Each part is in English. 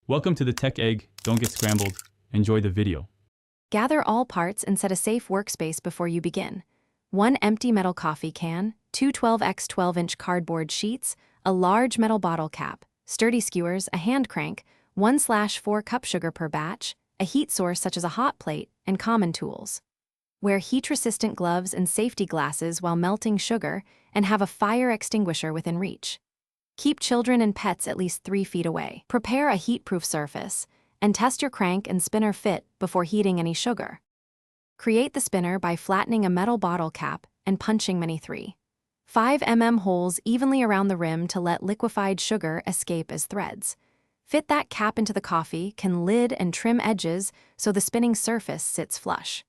Welcome to the Tech Egg. Don't get scrambled. Enjoy the video. Gather all parts and set a safe workspace before you begin. 1 empty metal coffee can, 2 12x 12-inch cardboard sheets, a large metal bottle cap, sturdy skewers, a hand crank, 1/4 cup sugar per batch, a heat source such as a hot plate, and common tools. Wear heat-resistant gloves and safety glasses while melting sugar, and have a fire extinguisher within reach. Keep children and pets at least 3 feet away. Prepare a heat-proof surface, and test your crank and spinner fit before heating any sugar. Create the spinner by flattening a metal bottle cap and punching many 3.5 mm holes evenly around the rim to let liquefied sugar escape as threads. Fit that cap into the coffee, can lid and trim edges so the spinning surface sits flush.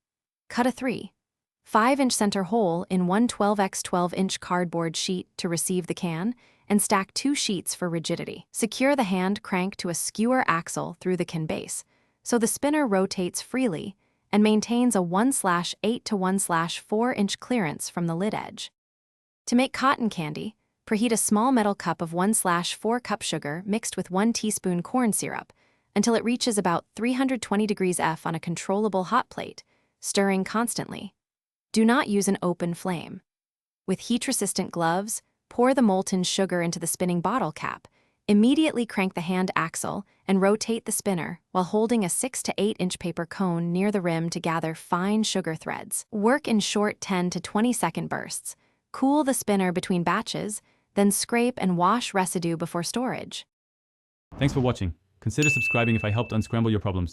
Cut a 3.5-inch center hole in 1 12x 12-inch cardboard sheet to receive the can, and stack 2 sheets for rigidity. Secure the hand crank to a skewer axle through the can base, so the spinner rotates freely and maintains a 1/8 to 1/4-inch clearance from the lid edge. To make cotton candy, preheat a small metal cup of 1/4 cup sugar mixed with 1 teaspoon corn syrup until it reaches about 320 degrees F on a controllable hot plate, stirring constantly. Do not use an open flame. With heat-resistant gloves, pour the molten sugar into the spinning bottle cap, immediately crank the hand axle, and rotate the spinner while holding a 6 to 8-inch paper cone near the rim to gather fine sugar threads. Work in short 10 to 20-second bursts. Cool the spinner between batches, then scrape and wash residue before storage. Thanks for watching. Consider subscribing if I helped unscramble your problems.